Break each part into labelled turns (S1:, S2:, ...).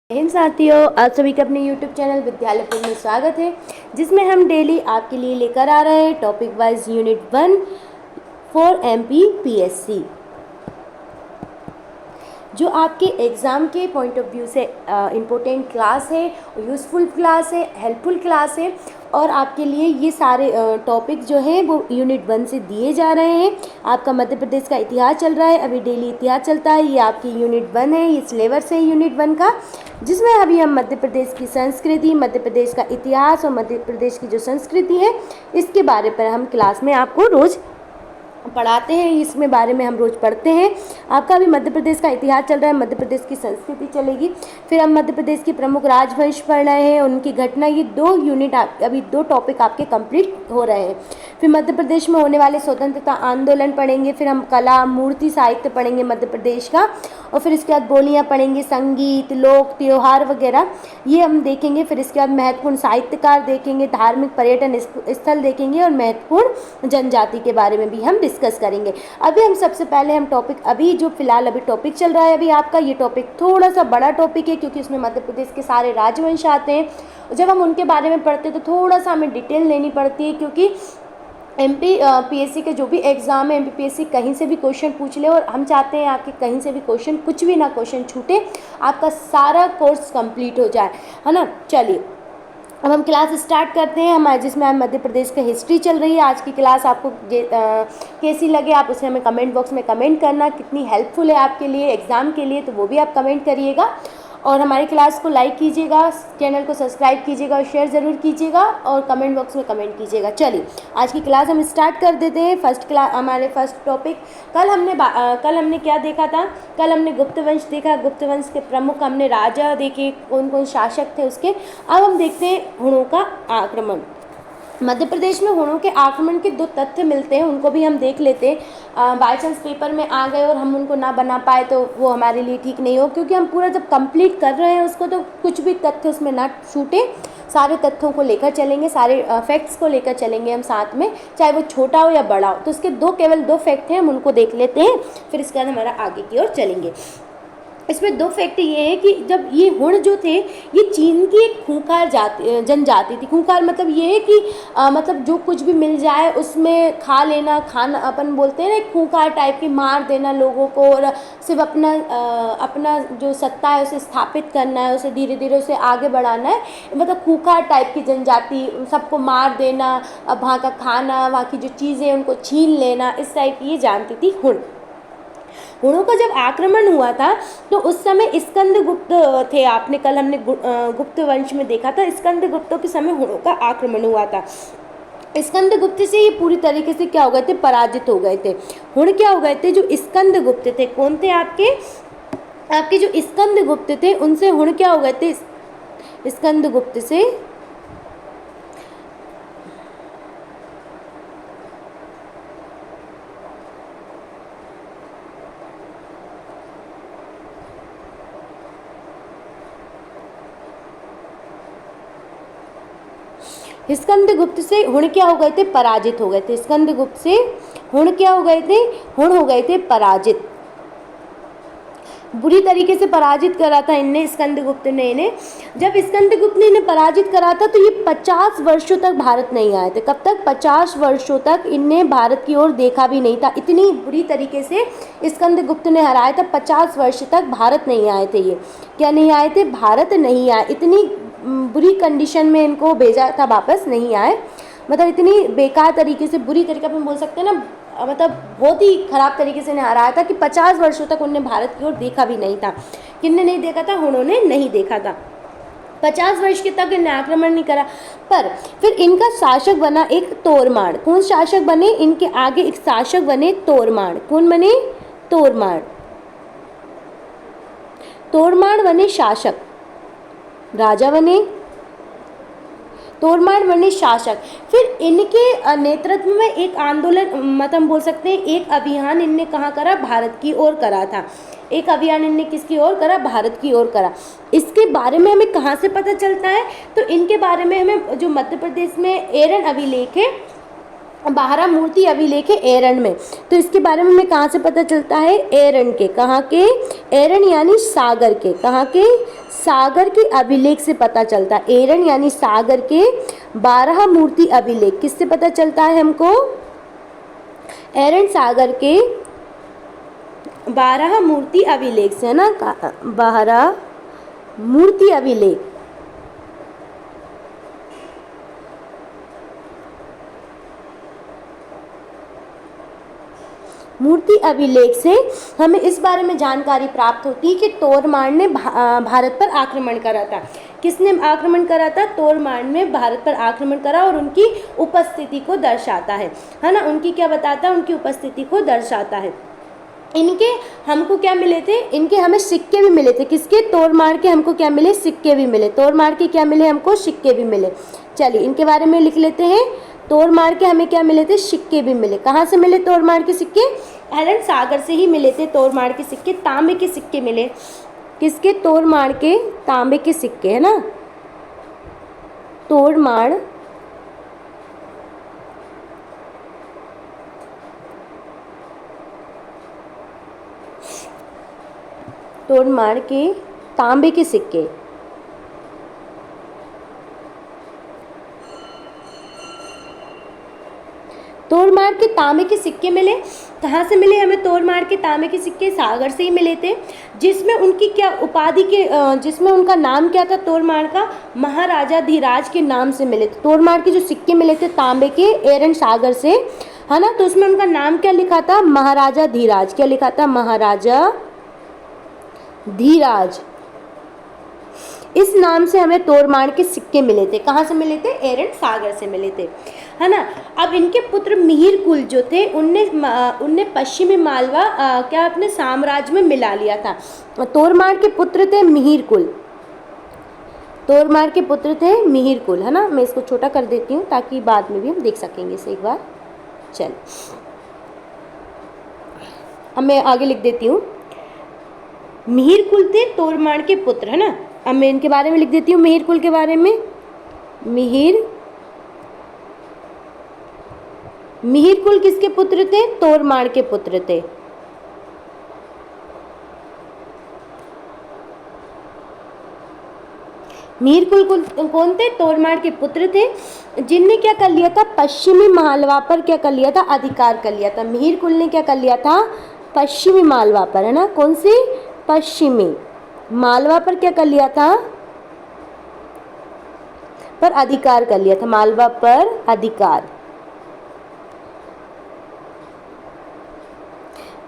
S1: हिंद साथियों, आप सभी का अपने YouTube चैनल विद्यालयपुर में स्वागत है, जिसमें हम डेली आपके लिए लेकर आ रहे हैं topic wise unit 1 for MPPSC, जो आपके एग्ज़ाम के पॉइंट ऑफ व्यू से इम्पोर्टेंट क्लास है, यूज़फुल क्लास है, हेल्पफुल क्लास है। और आपके लिए ये सारे टॉपिक जो हैं वो यूनिट 1 से दिए जा रहे हैं। आपका मध्य प्रदेश का इतिहास चल रहा है, अभी डेली इतिहास चलता है। ये आपकी यूनिट 1 है, ये सिलेबस है यूनिट 1 का, जिसमें अभी हम मध्य प्रदेश की संस्कृति, मध्य प्रदेश का इतिहास और मध्य प्रदेश की जो संस्कृति है इसके बारे पर हम क्लास में आपको रोज़ पढ़ाते हैं। इसमें बारे में हम रोज़ पढ़ते हैं। आपका अभी मध्य प्रदेश का इतिहास चल रहा है, मध्य प्रदेश की संस्कृति चलेगी, फिर हम मध्य प्रदेश के प्रमुख राजवंश पढ़ रहे हैं, उनकी घटना। ये 2 यूनिट अभी 2 टॉपिक आपके कंप्लीट हो रहे हैं। फिर मध्य प्रदेश में होने वाले स्वतंत्रता आंदोलन पढ़ेंगे, फिर हम कला मूर्ति साहित्य पढ़ेंगे मध्य प्रदेश का, और फिर इसके बाद बोलियाँ पढ़ेंगे, संगीत, लोक त्योहार वगैरह ये हम देखेंगे। फिर इसके बाद महत्वपूर्ण साहित्यकार देखेंगे, धार्मिक पर्यटन स्थल देखेंगे, और महत्वपूर्ण जनजाति के बारे में भी हम डिस्कस करेंगे। अभी हम सबसे पहले हम टॉपिक अभी जो फिलहाल अभी टॉपिक चल रहा है अभी आपका, ये टॉपिक थोड़ा सा बड़ा टॉपिक है, क्योंकि उसमें मध्य प्रदेश के सारे राजवंश आते हैं। जब हम उनके बारे में पढ़ते हैं तो थोड़ा सा हमें डिटेल लेनी पड़ती है, क्योंकि MPPSC के जो भी एग्ज़ाम है, MPPSC कहीं से भी क्वेश्चन पूछ ले, और हम चाहते हैं आपके कहीं से भी क्वेश्चन, कुछ भी ना क्वेश्चन छूटे, आपका सारा कोर्स कंप्लीट हो जाए, है ना। चलिए अब हम क्लास स्टार्ट करते हैं हमारे, जिसमें आज मध्य प्रदेश का हिस्ट्री चल रही है। आज की क्लास आपको कैसी लगे आप उसे हमें कमेंट बॉक्स में कमेंट करना, कितनी हेल्पफुल है आपके लिए एग्ज़ाम के लिए, तो वो भी आप कमेंट करिएगा। और हमारी क्लास को लाइक कीजिएगा, चैनल को सब्सक्राइब कीजिएगा और शेयर ज़रूर कीजिएगा, और कमेंट बॉक्स में कमेंट कीजिएगा। चलिए आज की क्लास हम स्टार्ट कर देते हैं। हमारे फर्स्ट टॉपिक, कल हमने क्या देखा था? कल हमने गुप्त वंश देखा, गुप्त वंश के प्रमुख हमने राजा देखे, कौन कौन शासक थे उसके। अब हम देखते हैं हुणों का आक्रमण। मध्य प्रदेश में हुणों के आक्रमण के 2 तथ्य मिलते हैं, उनको भी हम देख लेते हैं। बाई चांस पेपर में आ गए और हम उनको ना बना पाए तो वो हमारे लिए ठीक नहीं हो, क्योंकि हम पूरा जब कंप्लीट कर रहे हैं उसको तो कुछ भी तथ्य उसमें ना छूटे, सारे तथ्यों को लेकर चलेंगे, सारे फैक्ट्स को लेकर चलेंगे हम साथ में, चाहे वो छोटा हो या बड़ा हो। तो इसके केवल 2 फैक्ट हैं, हम उनको देख लेते हैं, फिर इसके बाद हमारा आगे की ओर चलेंगे। इसमें 2 फैक्ट ये है कि जब ये हुण जो थे ये चीन की एक खूंखार जनजाति थी। खूंखार मतलब ये है कि मतलब जो कुछ भी मिल जाए उसमें खा लेना, खाना अपन बोलते हैं ना, एक खूंखार टाइप की, मार देना लोगों को, और सिर्फ अपना जो सत्ता है उसे स्थापित करना है, उसे धीरे धीरे उसे आगे बढ़ाना है। मतलब खूंखार टाइप की जनजाति, सबको मार देना, वहाँ का खाना, वहाँ की जो चीज़ें उनको छीन लेना, इस टाइप की ये जानती थी हुण। हुणों का जब आक्रमण हुआ था तो उस समय स्कंदगुप्त थे। आपने कल हमने गुप्त वंश में देखा था, स्कंदगुप्तों के समय हुणों का आक्रमण हुआ था। स्कंदगुप्त से ये पूरी तरीके से क्या हो गए थे? पराजित हो गए थे। हुण क्या हो गए थे? जो स्कंदगुप्त थे, कौन थे आपके जो स्कंदगुप्त थे उनसे हुण क्या हो गए थे? स्कंदगुप्त से स्कंदगुप्त से हुण क्या हो गए थे? पराजित हो गए थे। स्कंदगुप्त से हुण क्या हो गए थे? हुण हो गए थे पराजित। बुरी तरीके से पराजित करा था इनने, स्कंदगुप्त ने इन्हें। जब स्कंदगुप्त ने इन्हें पराजित करा था तो ये 50 वर्षों तक भारत नहीं आए थे। कब तक? 50 वर्षों तक इनने भारत की ओर देखा भी नहीं था। इतनी बुरी तरीके से स्कंदगुप्त ने हराया था, 50 वर्ष तक भारत नहीं आए थे। ये क्या नहीं आए थे? भारत नहीं आए। इतनी बुरी कंडीशन में इनको भेजा था, वापस नहीं आए। मतलब इतनी बेकार तरीके से, बुरी तरीके अपन बोल सकते हैं ना, मतलब बहुत ही ख़राब तरीके से इन्हें हराया था कि 50 वर्षों तक उन्होंने भारत की ओर देखा भी नहीं था। किन्ने नहीं देखा था? उन्होंने नहीं देखा था। 50 वर्ष के तक इन्हें आक्रमण नहीं करा। पर फिर इनका शासक बना एक तोरमाण। कौन शासक बने? इनके आगे एक शासक बने तोरमाण। कौन बने? तोरमाण। तोरमाण बने शासक, राजा बने, तोरमाण बने शासक। फिर इनके नेतृत्व में एक आंदोलन, मतलब हम बोल सकते हैं एक अभियान इनने कहाँ करा? भारत की ओर करा था। एक अभियान इनने किसकी ओर करा? भारत की ओर करा। इसके बारे में हमें कहाँ से पता चलता है? तो इनके बारे में हमें जो मध्य प्रदेश में एरन अभिलेख है बारह मूर्ति अभिलेख है एरन में। तो इसके बारे में हमें कहाँ से पता चलता है? एरन के। कहाँ के? एरन यानी सागर के। कहाँ के? सागर के अभिलेख से पता चलता है। एरन यानी सागर के 12 मूर्ति अभिलेख किससे पता चलता है हमको? एरन सागर के 12 मूर्ति अभिलेख से, है ना, 12 मूर्ति अभिलेख। मूर्ति अभिलेख से हमें इस बारे में जानकारी प्राप्त होती है कि तोरमाण ने भारत पर आक्रमण करा था। किसने आक्रमण करा था? तोरमाण ने भारत पर आक्रमण करा और उनकी उपस्थिति को दर्शाता है ना। उनकी क्या बताता है? उनकी उपस्थिति को दर्शाता है। इनके हमको क्या मिले थे? इनके हमें सिक्के भी मिले थे। किसके? तोरमाण के हमको क्या मिले? सिक्के भी मिले। तोरमाण के क्या मिले हमको? सिक्के भी मिले। चलिए इनके बारे में लिख लेते हैं। तोरमाण के हमें क्या मिले थे? सिक्के भी मिले। कहाँ से मिले तोरमाण के सिक्के? एरन सागर से ही मिले थे तोरमाण के सिक्के। तांबे के सिक्के मिले। किसके? तोरमाण के तांबे के सिक्के, है ना। तोरमाण तोरमाण के तांबे के सिक्के। तोरमाण के तांबे के सिक्के मिले। कहाँ से मिले हमें तोरमाण के तांबे के सिक्के? सागर से ही मिले थे। जिसमें उनकी क्या उपाधि के जिसमें उनका नाम क्या था? तोरमाण का महाराजा धीराज के नाम से मिले थे। तोरमाण के जो सिक्के मिले थे तांबे के एरन सागर से, है ना, तो उसमें उनका नाम क्या लिखा था? महाराजा धीराज। क्या लिखा था? महाराजा धीराज। इस नाम से हमें तोरमाण के सिक्के मिले थे। कहाँ से मिले थे? एरन सागर से मिले थे, है ना। अब इनके पुत्र मिहिर कुल जो थे उनने पश्चिमी मालवा क्या अपने साम्राज्य में मिला लिया था। तोरमाण के पुत्र थे मिहिर कुल। तोरमाण के पुत्र थे मिहिर कुल, है ना। मैं इसको छोटा कर देती हूँ ताकि बाद में भी हम देख सकेंगे इसे एक बार। चल अब मैं आगे लिख देती हूँ। मिहिर कुल थे तोरमाण के पुत्र, है ना। अब मैं इनके बारे में लिख देती हूँ मिहिर कुल के बारे में। मिहिर कुल किसके पुत्र थे? तोरमाण के पुत्र थे। मिहिर कुल कौन थे? तोरमाण के पुत्र थे, जिनने क्या कर लिया था? पश्चिमी मालवा पर क्या कर लिया था? अधिकार कर लिया था। मिहिर कुल ने क्या कर लिया था? पश्चिमी मालवा पर, है ना। कौन सी? पश्चिमी मालवा पर क्या कर लिया था? पर अधिकार कर लिया था। मालवा पर अधिकार।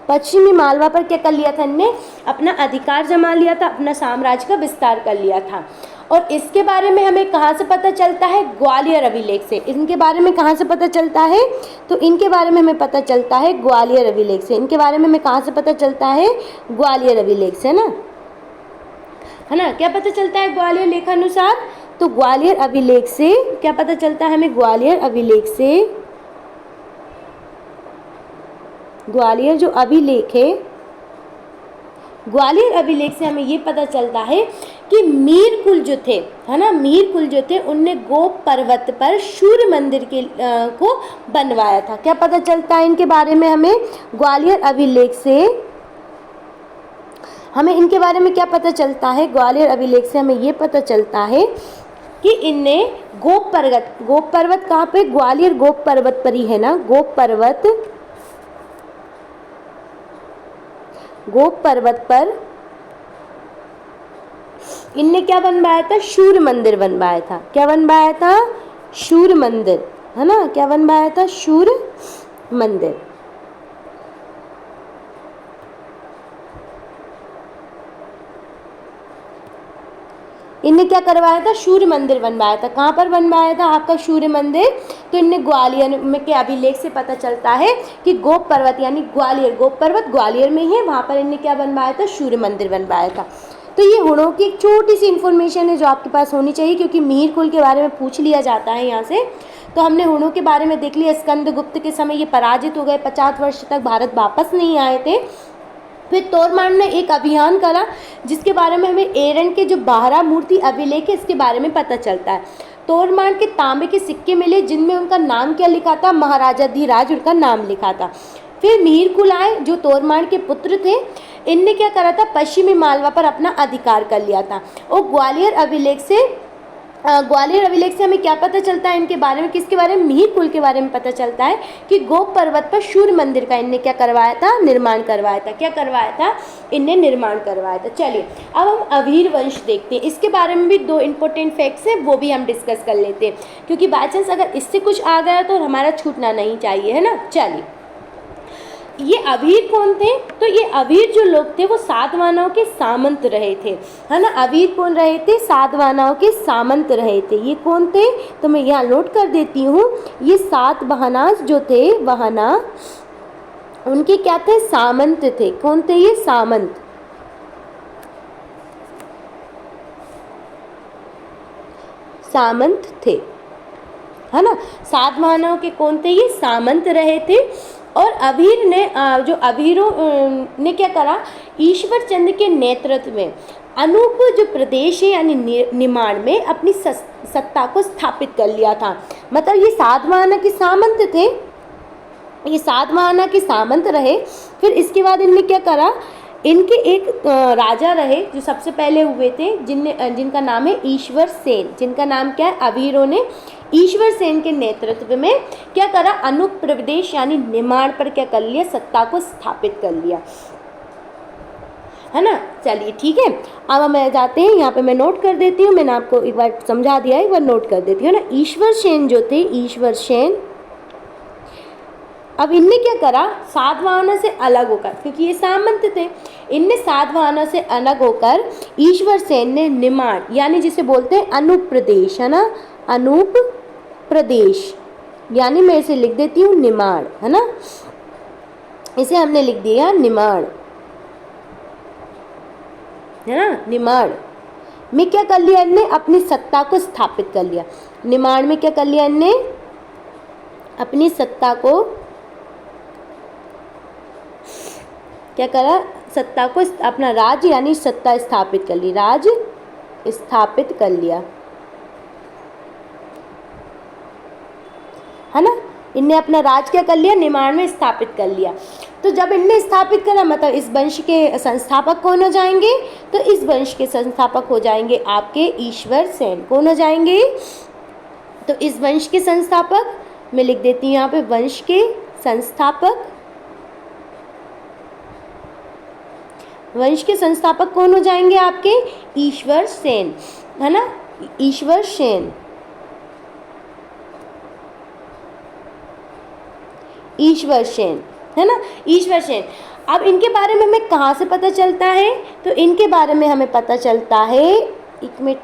S1: पश्चिमी मालवा पर क्या कर लिया था? इनने अपना अधिकार जमा लिया था, अपना साम्राज्य का विस्तार कर लिया था। और इसके बारे में हमें कहाँ से पता चलता है? ग्वालियर अभिलेख से। इनके बारे में कहाँ से पता चलता है? तो इनके बारे में हमें पता चलता है ग्वालियर अभिलेख से। इनके बारे में हमें कहाँ से पता चलता है? ग्वालियर अभिलेख से, है ना। क्या पता चलता है ग्वालियर लेखानुसार? तो ग्वालियर अभिलेख से क्या पता चलता है हमें? ग्वालियर अभिलेख से, ग्वालियर जो अभिलेख है, ग्वालियर अभिलेख से हमें ये पता चलता है कि मीर कुल जो थे, है ना, मीर कुल जो थे उनने गोप पर्वत पर सूर्य मंदिर के को बनवाया था। क्या पता चलता है इनके बारे में हमें? ग्वालियर अभिलेख से हमें इनके बारे में क्या पता चलता है? ग्वालियर अभिलेख से हमें ये पता चलता है कि इनने गोप पर्वत कहाँ पे? ग्वालियर गोप पर्वत पर ही, है ना। गोप पर्वत पर इनने क्या बनवाया था? सूर्य मंदिर बनवाया था। क्या बनवाया था? सूर्य मंदिर, है ना। क्या बनवाया था? सूर्य मंदिर। इनने क्या करवाया था? सूर्य मंदिर बनवाया था। कहाँ पर बनवाया था आपका सूर्य मंदिर? तो इनने ग्वालियर में के अभिलेख से पता चलता है कि गोप पर्वत यानी ग्वालियर, गोप पर्वत ग्वालियर में ही है, वहाँ पर इनने क्या बनवाया था? सूर्य मंदिर बनवाया था। तो ये हुणों की एक छोटी सी इन्फॉर्मेशन है जो आपके पास होनी चाहिए, क्योंकि मिहिर कुल के बारे में पूछ लिया जाता है यहाँ से। तो हमने हुणों के बारे में देख लिया। स्कंदगुप्त के समय ये पराजित हो गए, 50 वर्ष तक भारत वापस नहीं आए थे। फिर तोरमाण ने एक अभियान करा जिसके बारे में हमें एरन के जो 12 मूर्ति अभिलेख है इसके बारे में पता चलता है। तोरमान के तांबे के सिक्के मिले जिनमें उनका नाम क्या लिखा था, महाराजा धीराज उनका नाम लिखा था। फिर मीर कुलाय जो तोरमान के पुत्र थे, इनने क्या करा था, पश्चिमी मालवा पर अपना अधिकार कर लिया था। और ग्वालियर अभिलेख से हमें क्या पता चलता है इनके बारे में, किसके बारे में, मिहिर कुल के बारे में पता चलता है कि गोप पर्वत पर सूर्य मंदिर का इनने क्या करवाया था, निर्माण करवाया था। क्या करवाया था, इनने निर्माण करवाया था। चलिए अब हम अभीर वंश देखते हैं, इसके बारे में भी 2 इंपॉर्टेंट फैक्ट्स हैं, वो भी हम डिस्कस कर लेते हैं, क्योंकि बाई चांस अगर इससे कुछ आ गया तो हमारा छूटना नहीं चाहिए, है ना। चलिए, ये अभीर कौन थे, तो ये अभीर जो लोग थे वो सातवाहनों के सामंत रहे थे, है ना। अभीर कौन रहे थे, सातवाहनों के सामंत रहे थे। ये कौन थे, तो मैं यहाँ नोट कर देती हूँ, ये सातवाहना जो थे, वाहना उनके क्या थे, सामंत थे। कौन थे ये, सामंत, सामंत थे, है ना। सातवाहनों के कौन थे, ये सामंत रहे थे। और अभीर ने जो अभीरों ने क्या करा, ईश्वर चंद्र के नेतृत्व में अनूप जो प्रदेश है यानी निमाड़ में अपनी सत्ता को स्थापित कर लिया था। मतलब ये सातवाहना के सामंत थे, ये सातवाहना के सामंत रहे। फिर इसके बाद इनने क्या करा, इनके एक राजा रहे जो सबसे पहले हुए थे, जिनका नाम है ईश्वर सेन। जिनका नाम क्या है, अभीरों ने ईश्वर सेन के नेतृत्व में क्या करा, अनूप प्रदेश यानी निमाड़ पर क्या कर लिया, सत्ता को स्थापित कर लिया, है ना। चलिए ठीक है, अब हम जाते हैं, यहाँ पे मैं नोट कर देती हूँ, मैंने आपको एक बार समझा दिया, एक बार नोट कर देती हूँ ना। ईश्वर सेन जो थे, ईश्वर सेन, अब इनने क्या करा, सातवाहनों से अलग होकर, क्योंकि ये सामंत थे, इनने सातवाहनों से अलग होकर ईश्वर सेन ने निमाड़ यानी जिसे बोलते हैं अनूप प्रदेश, है ना, अनूप प्रदेश, यानी मैं इसे लिख देती हूँ निमाड़, है ना, इसे हमने लिख दिया निमाड़, है ना। निमाड़ में क्या कर लिया इनने, अपनी सत्ता को स्थापित कर लिया। निमाड़ में क्या कर लिया इनने, अपनी सत्ता को क्या करा, सत्ता को, अपना राज्य यानी सत्ता स्थापित कर ली, राज स्थापित कर लिया, है ना। इनने अपना राज क्या कर लिया, निमाड़ में स्थापित कर लिया। तो जब इनने स्थापित करा, मतलब इस वंश के संस्थापक कौन हो जाएंगे, तो इस वंश के संस्थापक हो जाएंगे आपके ईश्वर सेन। कौन हो जाएंगे, तो इस वंश के संस्थापक मैं लिख देती हूँ यहाँ पे, वंश के संस्थापक, वंश के संस्थापक कौन हो जाएंगे आपके, ईश्वर सेन, है ना, ईश्वर सेन, ईश्वर सेन, है ना, ईश्वर सेन। अब इनके बारे में हमें कहाँ से पता चलता है, तो इनके बारे में हमें पता चलता है, एक मिनट,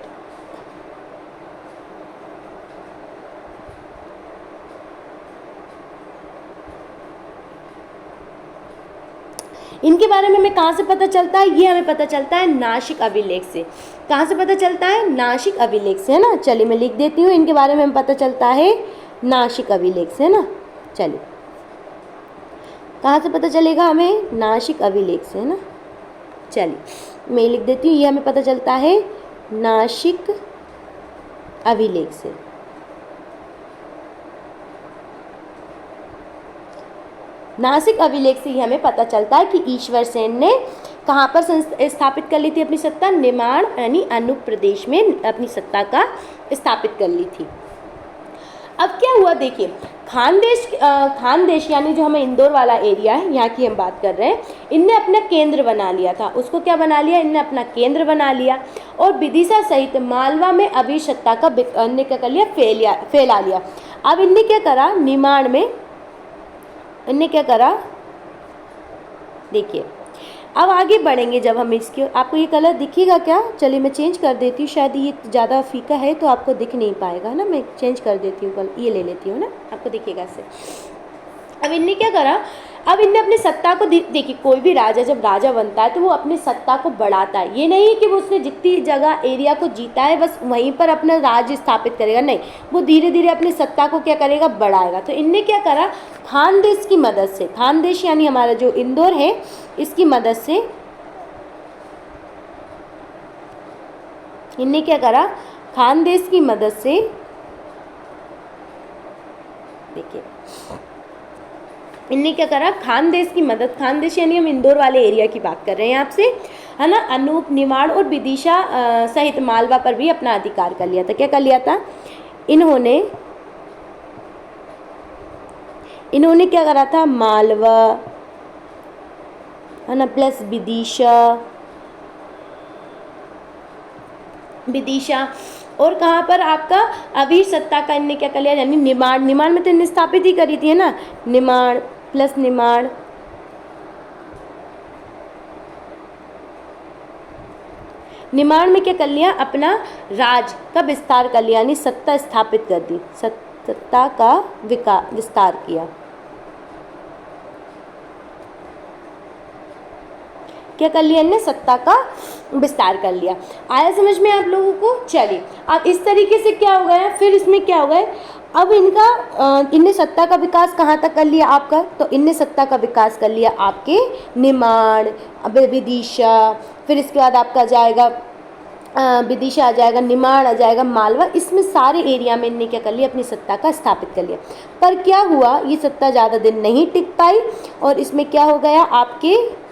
S1: इनके बारे में हमें कहाँ से पता चलता है, ये हमें पता चलता है नासिक अभिलेख से। कहाँ से पता चलता है, नासिक अभिलेख से, है ना। चलिए मैं लिख देती हूँ, इनके बारे में हमें पता चलता है नासिक अभिलेख से, है ना। चलिए कहाँ से पता चलेगा हमें, नासिक अभिलेख से, है ना। चलिए मैं लिख देती हूँ, ये हमें पता चलता है नासिक अभिलेख से। नासिक अभिलेख से ही हमें पता चलता है कि ईश्वर सेन ने कहाँ पर स्थापित कर ली थी अपनी सत्ता, निमाड़ यानी अनूप प्रदेश में अपनी सत्ता का स्थापित कर ली थी। अब क्या हुआ देखिए, खानदेश यानी जो हमें इंदौर वाला एरिया है, यहाँ की हम बात कर रहे हैं, इनने अपना केंद्र बना लिया था। उसको क्या बना लिया, इनने अपना केंद्र बना लिया और विदिशा सहित मालवा में अभी सत्ता का इनने क्या कर लिया, फैला लिया। अब इनने क्या करा, निमाड़ में इनने क्या करा, देखिए अब आगे बढ़ेंगे जब हम इसके, आपको ये कलर दिखेगा क्या, चलिए मैं चेंज कर देती हूँ, शायद ये ज़्यादा फीका है तो आपको दिख नहीं पाएगा ना, मैं चेंज कर देती हूँ, कलर ये ले लेती हूँ ना, आपको दिखेगा इससे। अब इनने क्या करा, अब इनने अपनी सत्ता को देखिए, कोई भी राजा जब राजा बनता है तो वो अपनी सत्ता को बढ़ाता है। ये नहीं कि वो उसने जितनी जगह एरिया को जीता है बस वहीं पर अपना राज्य स्थापित करेगा, नहीं, वो धीरे धीरे अपनी सत्ता को क्या करेगा, बढ़ाएगा। तो इनने क्या करा, खानदेश की मदद से, खानदेश यानी हमारा जो इंदौर है, इसकी मदद से इनने क्या करा, खानदेश की मदद से देखिए इनने क्या करा, खानदेश की मदद, खानदेश यानी हम इंदौर वाले एरिया की बात कर रहे हैं आपसे, है ना, अनूप, निमाड़ और विदिशा सहित मालवा पर भी अपना अधिकार कर लिया था। क्या कर लिया था इन्होंने क्या करा था, मालवा, है ना, प्लस विदिशा और कहाँ पर आपका अवीर सत्ता का इनने क्या कर लिया, यानी निमाड़ में तो इनने स्थापित ही करी थी, है ना, निमाड़ प्लस निमाड़ में क्या कर लिया, अपना राज का विस्तार कर लिया, यानी सत्ता स्थापित कर दी, सत्ता का विस्तार किया। क्या कर लिया इनने, सत्ता का विस्तार कर लिया। आया समझ में आप लोगों को? चलिए अब इस तरीके से क्या हो गया, फिर इसमें क्या हो गया, अब इनने सत्ता का विकास कहाँ तक कर लिया आपका, तो इनने सत्ता का विकास कर लिया आपके निमाड़, विदिशा, फिर इसके बाद आपका जाएगा विदिशा आ जाएगा, निमाड़ आ जाएगा, मालवा, इसमें सारे एरिया में इनने क्या कर लिया, अपनी सत्ता का स्थापित कर लिया। पर क्या हुआ, ये सत्ता ज़्यादा दिन नहीं टिक पाई और इसमें क्या हो गया आपके,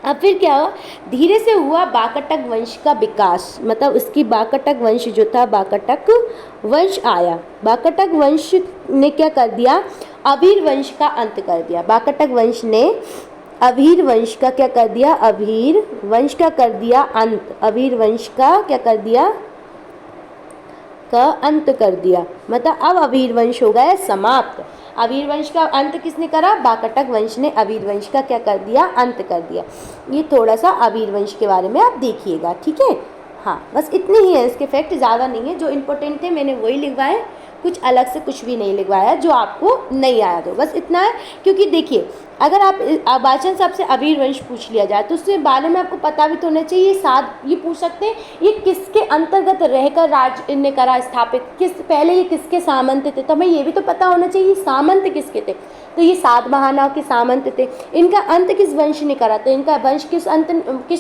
S1: अब फिर क्या हुआ, धीरे से हुआ बाकटक वंश का विकास, मतलब उसकी बाकटक वंश जो था, बाकटक वंश आया, बाकटक वंश ने क्या कर दिया, अवीर वंश का अंत कर दिया। बाकटक वंश ने अवीर वंश का क्या कर दिया, अवीर वंश का कर दिया अंत, अवीर वंश का क्या कर दिया, का अंत कर दिया, मतलब अब अवीर वंश हो गया समाप्त। अवीर वंश का अंत किसने करा, बाकटक वंश ने अवीर वंश का क्या कर दिया, अंत कर दिया। ये थोड़ा सा अवीर वंश के बारे में आप देखिएगा, ठीक है। हाँ बस इतने ही है, इसके फैक्ट ज़्यादा नहीं है, जो इम्पोर्टेंट थे मैंने वही लिखवाए, कुछ अलग से कुछ भी नहीं लिखवाया जो आपको नहीं आया तो बस इतना है। क्योंकि देखिए अगर आप बाई चांस आपसे अवीर वंश पूछ लिया जाए तो उसके बारे में आपको पता भी तो होना चाहिए। ये पूछ सकते हैं ये किसके अंतर्गत रहकर राज ने करा स्थापित, पहले ये किसके सामंत थे, तो हमें ये भी तो पता होना चाहिए सामंत किसके थे। तो ये सातवाहनों के सामंत थे। इनका अंत किस वंश ने करा, तो इनका वंश किस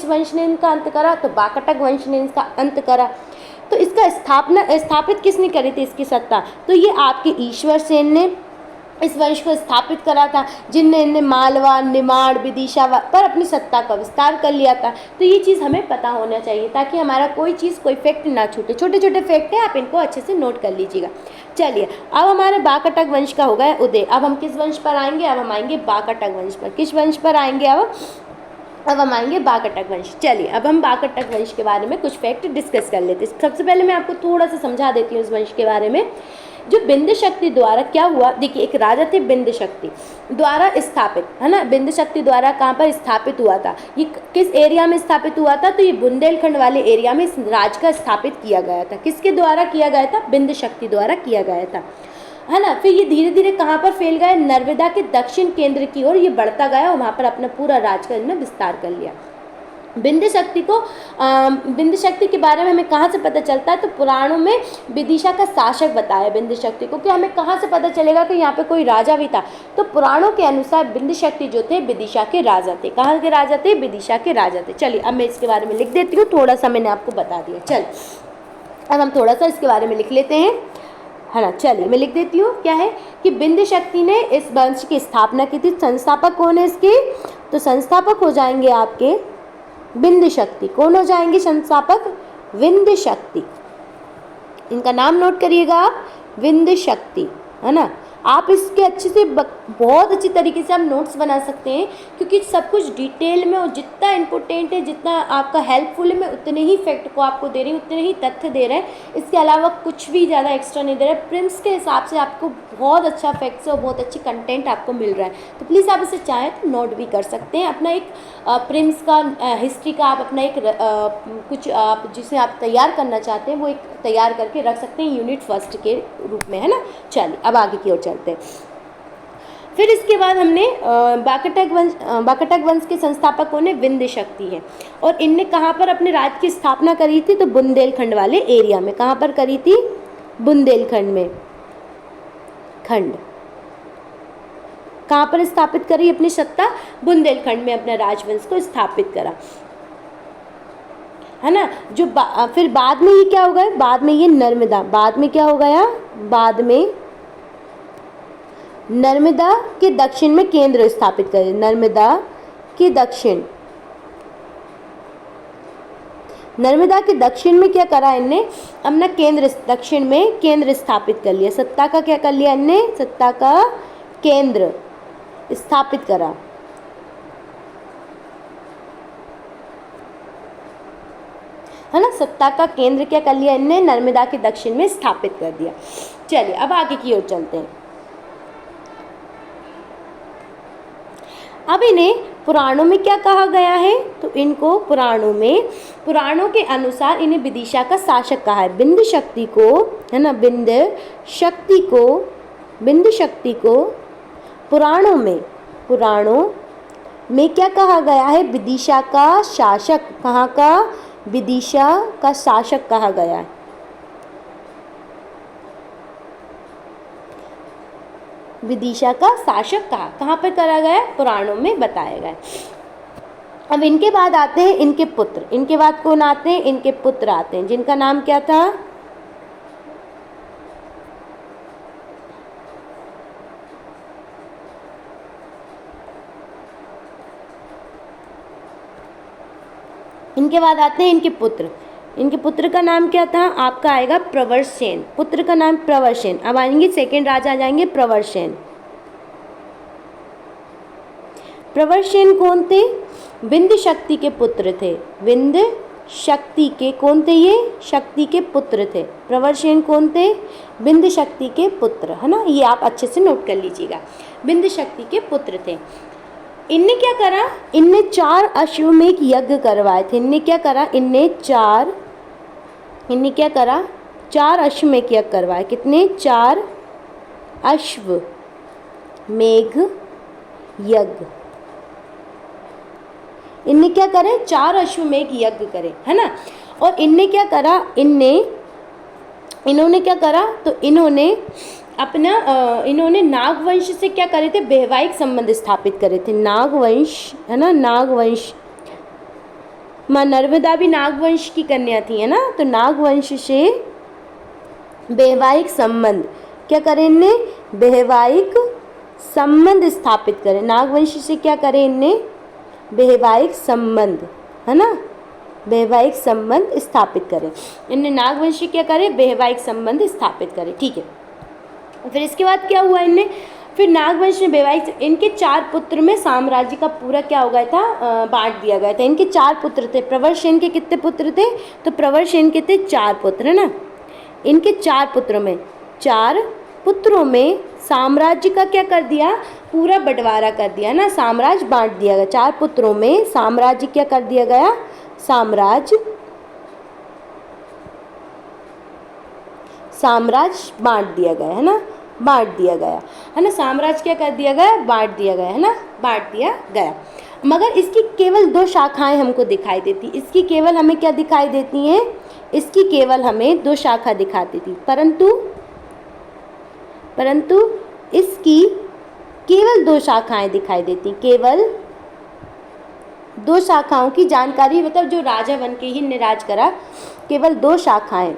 S1: वंश ने इनका अंत करा, तो बाकटक वंश ने इसका अंत करा। तो इसका स्थापित किसने करी थी इसकी सत्ता, तो ये आपके ईश्वर सेन ने इस वंश को स्थापित करा था, जिनने मालवा, निमाड़, विदिशा पर अपनी सत्ता का विस्तार कर लिया था। तो ये चीज़ हमें पता होना चाहिए ताकि हमारा कोई फैक्ट ना छूटे। छोटे छोटे फैक्ट हैं, आप इनको अच्छे से नोट कर लीजिएगा। चलिए अब हमारे बाकटक वंश का हो गया उदय। अब हम किस वंश पर आएंगे, अब हम आएंगे बाकटक वंश पर। किस वंश पर आएंगे, अब हम आएंगे बाकटक वंश। चलिए अब हम बाकटक वंश के बारे में कुछ फैक्ट डिस्कस कर लेते हैं। सबसे पहले मैं आपको थोड़ा सा समझा देती हूँ इस वंश के बारे में। जो बिंद शक्ति द्वारा क्या हुआ, देखिए एक राजा थे बिंद शक्ति द्वारा स्थापित, है ना, बिंद शक्ति द्वारा कहाँ पर स्थापित हुआ था, ये किस एरिया में स्थापित हुआ था, तो ये बुंदेलखंड वाले एरिया में इस राज का स्थापित किया गया था। किसके द्वारा किया गया था, बिंद शक्ति द्वारा किया गया था, है ना। फिर ये धीरे धीरे कहाँ पर फैल गया, नर्मदा के दक्षिण केंद्र की ओर ये बढ़ता गया और वहाँ पर अपना पूरा राज का इन्होंने विस्तार कर लिया। बिंद शक्ति के बारे में हमें कहाँ से पता चलता है, तो पुराणों में विदिशा का शासक बताया बिंद शक्ति को। कि हमें कहाँ से पता चलेगा कि यहाँ पे कोई राजा भी था, तो पुराणों के अनुसार बिंद शक्ति जो थे विदिशा के राजा थे। कहाँ के राजा थे, विदिशा के राजा थे। चलिए अब मैं इसके बारे में लिख देती हूँ, थोड़ा सा मैंने आपको बता दिया। चल अब हम थोड़ा सा इसके बारे में लिख लेते हैं, है ना। चलिए मैं लिख देती हूँ, क्या है कि बिंद शक्ति ने इस वंश की स्थापना की थी। संस्थापक कौन है इसके, तो संस्थापक हो जाएंगे आपके बिंद शक्ति। कौन हो जाएंगे संस्थापक, विंद शक्ति। इनका नाम नोट करिएगा आप, विंद शक्ति, है ना। आप इसके अच्छे से बहुत अच्छी तरीके से आप नोट्स बना सकते हैं, क्योंकि सब कुछ डिटेल में और जितना इम्पोर्टेंट है, जितना आपका हेल्पफुल है, मैं उतने ही फैक्ट को आपको दे रही हूँ, उतने ही तथ्य दे रहे हैं। इसके अलावा कुछ भी ज़्यादा एक्स्ट्रा नहीं दे रहा है। प्रिम्स के हिसाब से आपको बहुत अच्छा फैक्ट्स और बहुत अच्छी कंटेंट आपको मिल रहा है। तो प्लीज़ आप इसे चाहें तो नोट भी कर सकते हैं। अपना एक प्रिम्स का हिस्ट्री का आप अपना एक कुछ आप जिसे आप तैयार करना चाहते हैं वो एक तैयार करके रख सकते हैं यूनिट फर्स्ट के रूप में, है ना। चलिए अब आगे की ओर चलते हैं। फिर इसके बाद हमने बाकटक वंश के संस्थापक कौन है, विंद शक्ति है। और इनने कहाँ पर अपने राज्य की स्थापना करी थी, तो बुंदेलखंड वाले एरिया में। कहाँ पर करी थी, बुंदेलखंड में, खंड। कहाँ पर स्थापित करी अपनी सत्ता, बुंदेलखंड में अपना राजवंश को स्थापित करा, है ना। जो फिर बाद में ये क्या हो गया, बाद में ये नर्मदा, बाद में क्या हो गया, बाद में नर्मदा के दक्षिण में केंद्र स्थापित कर, नर्मदा के दक्षिण, नर्मदा के दक्षिण में क्या करा इनने, अपना केंद्र, दक्षिण में केंद्र स्थापित कर लिया, सत्ता का क्या कर लिया इनने, सत्ता का केंद्र स्थापित करा। है ना, सत्ता का केंद्र क्या कर लिया इनने, नर्मदा के दक्षिण में स्थापित कर दिया। चलिए अब आगे की ओर चलते हैं। अब इन्हें पुराणों में क्या कहा गया है, तो इनको पुराणों में, पुराणों के अनुसार इन्हें विदिशा का शासक कहा है। बिंद शक्ति को, है ना, बिंद शक्ति को, बिंद शक्ति को पुराणों में क्या कहा गया है, विदिशा का शासक। कहाँ का, विदिशा का शासक कहा गया है। विदिशा का शासक कहाँ पर करा गया, पुराणों में बताया गया। अब इनके बाद आते हैं इनके पुत्र, इनके बाद कौन आते हैं, इनके पुत्र आते हैं, जिनका नाम क्या था, इनके बाद आते हैं इनके पुत्र। इनके पुत्र का नाम क्या था, आपका आएगा प्रवरसेन, पुत्र का नाम प्रवरसेन। अब आएंगे सेकंड राजा आ जाएंगे प्रवरसेन। प्रवरसेन कौन थे, विंध्य शक्ति के पुत्र थे, विंध्य शक्ति के कौन थे, ये शक्ति के पुत्र थे। प्रवरसेन कौन थे, विंध्य शक्ति के पुत्र, है ना, ये आप अच्छे से नोट कर लीजिएगा, विंध्य शक्ति के पुत्र थे। इनने क्या करा, इनने 4 अश्वमेध यज्ञ करवाए थे। इनने क्या करा, इनने क्या करा, 4 अश्वमेध यज्ञ करवाए। कितने, 4 अश्वमेध यज्ञ। इनने क्या करे, 4 अश्वमेध यज्ञ करे, है ना। और इनने क्या करा, इन्होंने क्या करा, तो इन्होंने अपना इन्होंने नागवंश से क्या करे थे, वैवाहिक संबंध स्थापित करे थे। नागवंश, है ना, नागवंश, माँ नर्मदा भी नागवंश की कन्या थी, है ना, तो नागवंश से वैवाहिक संबंध क्या करे इनने, वैवाहिक संबंध स्थापित करे। नागवंश से क्या करे इनने, वैवाहिक संबंध, है ना, वैवाहिक संबंध स्थापित करे। इनने नागवंश से क्या करे, वैवाहिक संबंध स्थापित करे, ठीक है। फिर इसके बाद क्या हुआ, इनने फिर नागवंश में वैवाहिक, इनके 4 पुत्र में साम्राज्य का पूरा क्या हो गया था, बांट दिया गया था। इनके 4 पुत्र थे। प्रवरसेन के कितने पुत्र थे, तो प्रवरसेन के थे 4 पुत्र, है ना। इनके 4 पुत्रों में साम्राज्य का क्या कर दिया, पूरा बंटवारा कर दिया, है ना, साम्राज्य बांट दिया गया। 4 पुत्रों में साम्राज्य क्या कर दिया गया, साम्राज्य बांट दिया गया, है ना, बांट दिया गया, है ना, साम्राज्य क्या कर दिया गया, बांट दिया गया, है ना, बांट दिया गया। मगर इसकी केवल 2 शाखाएं हमको दिखाई देती, इसकी केवल हमें क्या दिखाई देती हैं, इसकी केवल हमें 2 शाखा दिखाती थी, परंतु इसकी केवल 2 शाखाएं दिखाई देती, केवल 2 शाखाओं की जानकारी, मतलब जो राजा बन के ही ने राज करा, केवल 2 शाखाएं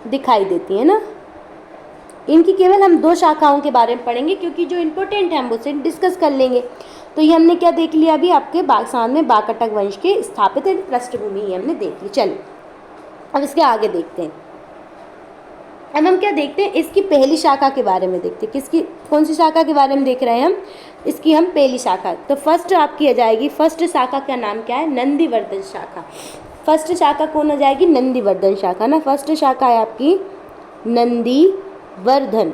S1: दिखाई देती है ना। इनकी केवल हम 2 शाखाओं के बारे में पढ़ेंगे, क्योंकि जो इम्पोर्टेंट है हम उससे डिस्कस कर लेंगे। तो ये हमने क्या देख लिया, अभी आपके सामने बाकटक वंश के स्थापित पृष्ठभूमि ही हमने देख ली। चलिए अब इसके आगे देखते हैं। अब हम क्या देखते हैं, इसकी पहली शाखा के बारे में देखते हैं। किसकी, कौन सी शाखा के बारे में देख रहे हैं हम, इसकी हम पहली शाखा। तो फर्स्ट आपकी आ जाएगी, फर्स्ट शाखा का नाम क्या है, नंदीवर्धन शाखा। फर्स्ट शाखा कौन हो जाएगी, नंदीवर्धन शाखा ना। फर्स्ट शाखा है आपकी नंदीवर्धन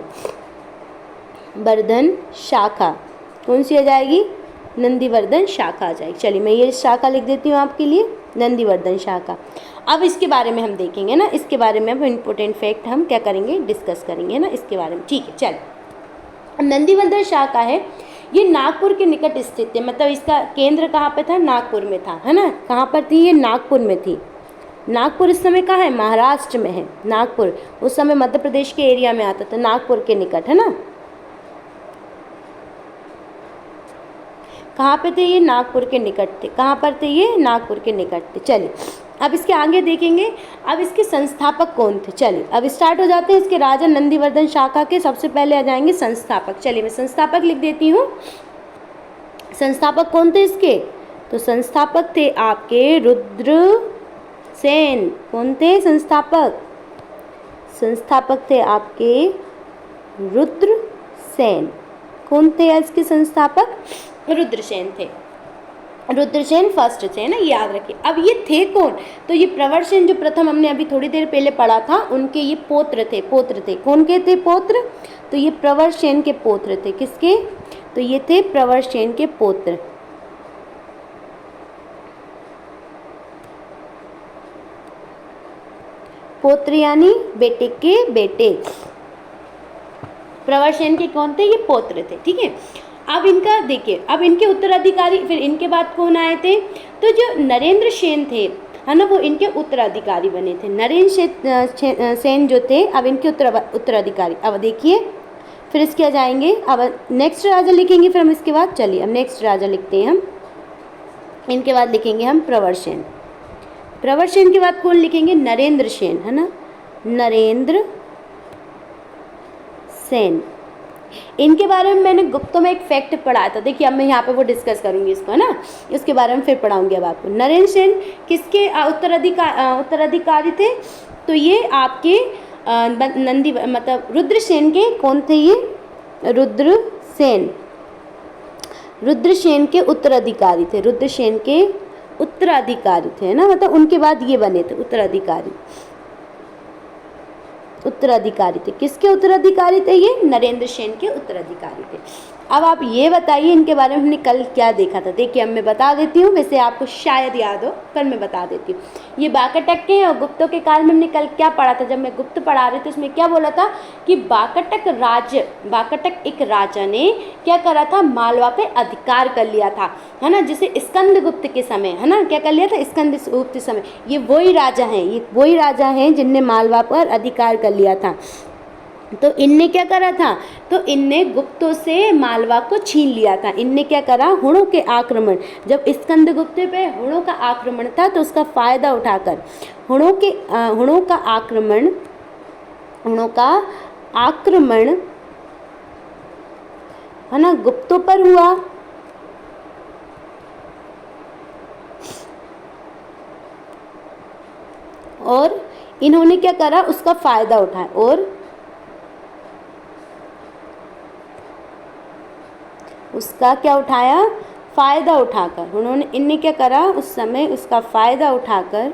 S1: शाखा। कौन सी आ जाएगी, नंदीवर्धन शाखा आ जाएगी। चलिए मैं ये शाखा लिख देती हूँ आपके लिए, नंदीवर्धन शाखा। अब इसके बारे में हम देखेंगे ना, इसके बारे में अब इम्पोर्टेंट फैक्ट हम क्या करेंगे, डिस्कस करेंगे ना इसके बारे में, ठीक है। चलिए, नंदीवर्धन शाखा है, ये नागपुर के निकट स्थित है, मतलब इसका केंद्र कहाँ पे था, नागपुर में था, है ना। कहाँ पर थी, ये नागपुर में थी। नागपुर इस समय कहाँ है, महाराष्ट्र में है नागपुर। उस समय मध्य प्रदेश के एरिया में आता था, नागपुर के निकट, है ना। कहाँ पे थे ये? नागपुर के निकट थे। कहाँ पर थे ये? नागपुर के निकट थे। चलिए अब इसके आगे देखेंगे। अब इसके संस्थापक कौन थे? चलिए अब स्टार्ट हो जाते हैं। इसके राजा नंदीवर्धन शाखा के सबसे पहले आ जाएंगे संस्थापक। चलिए मैं संस्थापक लिख देती हूँ। संस्थापक कौन थे इसके? तो संस्थापक थे आपके रुद्रसेन। कौन थे संस्थापक? संस्थापक थे आपके रुद्रसेन। कौन थे इसके संस्थापक? रुद्रसेन थे। रुद्रसेन फर्स्ट थे ना, याद रखिए। अब ये थे कौन? तो ये प्रवरसेन जो प्रथम हमने अभी थोड़ी देर पहले पढ़ा था, उनके ये पोत्र थे। पोत्र थे। कौन के थे पोत्र? तो ये प्रवरसेन के पोत्र थे। किसके? तो ये थे प्रवरसेन के पोत्र। पोत्र यानी बेटे के बेटे। प्रवरसेन के कौन थे? ये पोत्र थे। ठीक है। अब इनका देखिए, अब इनके उत्तराधिकारी फिर इनके बाद कौन आए थे? तो जो नरेंद्र सेन थे, है ना, वो इनके उत्तराधिकारी बने थे। नरेंद्र सेन जो थे अब इनके उत्तराधिकारी। अब देखिए फिर इसके आ जाएंगे। अब नेक्स्ट राजा लिखेंगे फिर हम इसके बाद। चलिए अब नेक्स्ट राजा लिखते हैं हम। इनके बाद लिखेंगे हम प्रवरसेन। प्रवरसेन के बाद कौन लिखेंगे? नरेंद्र सेन, है ना, नरेंद्र सेन। इनके बारे में मैंने गुप्तों में एक फैक्ट पढ़ा था। देखिए अब मैं यहाँ पे वो डिस्कस करूँगी इसको, है ना, इसके बारे में फिर पढ़ाऊँगी अब आपको। नरेंद्र सेन किसके उत्तराधिकारी थे? तो ये आपके नंदी मतलब रुद्रसेन के कौन थे? ये रुद्रसेन। रुद्रसेन के उत्तराधिकारी थे। रुद्रसेन के उत्तराधिकारी थे ना, मतलब उनके बाद ये बने थे उत्तराधिकारी। उत्तराधिकारी थे। किसके उत्तराधिकारी थे? ये नरेंद्र सेन के उत्तराधिकारी थे। अब आप ये बताइए इनके बारे में हमने कल क्या देखा था। देखिए अब मैं बता देती हूँ, वैसे आपको शायद याद हो पर मैं बता देती हूँ। ये बाकटक के और गुप्तों के काल में हमने कल क्या पढ़ा था? जब मैं गुप्त पढ़ा रही थी उसमें क्या बोला था कि बाकटक एक राजा ने क्या करा था? मालवा पे अधिकार कर लिया था, है ना, जिसे स्कंदगुप्त के समय, है ना, क्या कर लिया था? स्कंदगुप्त समय। ये वही राजा हैं, ये वही राजा हैं जिनने मालवा पर अधिकार कर लिया था। तो इनने क्या करा था? तो इनने गुप्तों से मालवा को छीन लिया था। इनने क्या करा? हुणों के आक्रमण, जब स्कंदगुप्त पे हुणों का आक्रमण था तो उसका फायदा उठाकर हुणों का आक्रमण, है ना, गुप्तों पर हुआ। और इन्होंने क्या करा? उसका फायदा उठाया। और उसका क्या उठाया? फायदा उठाकर इनने क्या करा? उस समय उसका फायदा उठाकर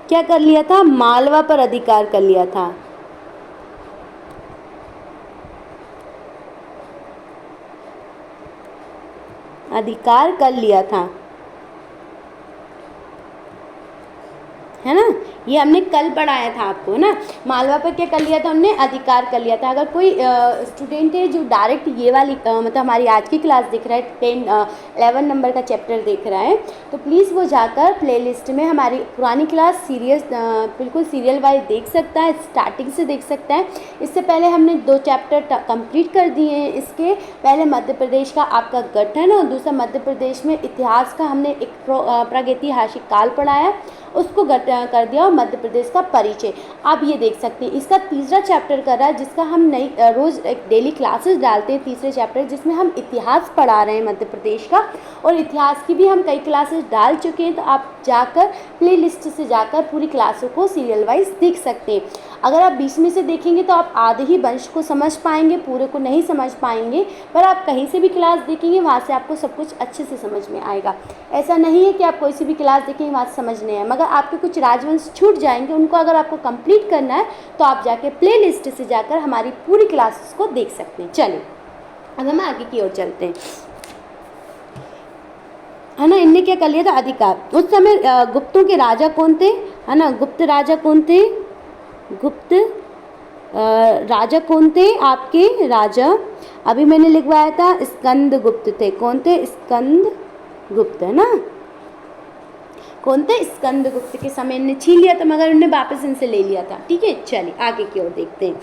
S1: क्या कर लिया था? मालवा पर अधिकार कर लिया था। अधिकार कर लिया था, है ना। ये हमने कल पढ़ाया था आपको, ना। मालवा पर क्या कर लिया था? हमने अधिकार कर लिया था। अगर कोई स्टूडेंट है जो डायरेक्ट ये वाली मतलब हमारी आज की क्लास देख रहा है, 11 नंबर का चैप्टर देख रहा है, तो प्लीज़ वो जाकर प्लेलिस्ट में हमारी पुरानी क्लास बिल्कुल सीरियल वाइज देख सकता है, स्टार्टिंग से देख सकता है। इससे पहले हमने 2 चैप्टर कंप्लीट कर दिए हैं। इसके पहले मध्य प्रदेश का आपका गठन और दूसरा मध्य प्रदेश में इतिहास का हमने एक प्रागैतिहासिक काल पढ़ाया, उसको कर दिया, और मध्य प्रदेश का परिचय आप ये देख सकते हैं। इसका तीसरा चैप्टर कर रहा है जिसका हम नई रोज़ एक डेली क्लासेस डालते हैं, तीसरे चैप्टर जिसमें हम इतिहास पढ़ा रहे हैं मध्य प्रदेश का, और इतिहास की भी हम कई क्लासेस डाल चुके हैं। तो आप जाकर प्लेलिस्ट से जाकर पूरी क्लासों को सीरियल वाइज देख सकते हैं। अगर आप बीच में से देखेंगे तो आप आधे ही वंश को समझ पाएंगे, पूरे को नहीं समझ पाएंगे, पर आप कहीं से भी क्लास देखेंगे वहाँ से आपको सब कुछ अच्छे से समझ में आएगा। ऐसा नहीं है कि आप कोई सी भी क्लास देखेंगे वहाँ से समझ नहीं आए, मगर आपके कुछ राजवंश छूट जाएंगे, उनको अगर आपको कंप्लीट करना है तो आप जाके प्लेलिस्ट से जाकर हमारी पूरी क्लासेस को देख सकते हैं। चलिए अब हम आगे की ओर चलते हैं, है ना। इनने क्या कर लिया था? अधिकार। उस समय गुप्तों के राजा कौन थे, है ना? गुप्त राजा कौन थे? गुप्त राजा कौन थे? आपके राजा अभी मैंने लिखवाया था, स्कंदगुप्त थे। कौन थे? स्कंदगुप्त, है ना। कौन थे? स्कंदगुप्त के समय इनने छीन लिया था, मगर उन्होंने वापस इनसे ले लिया था। ठीक है, चलिए आगे की ओर देखते हैं।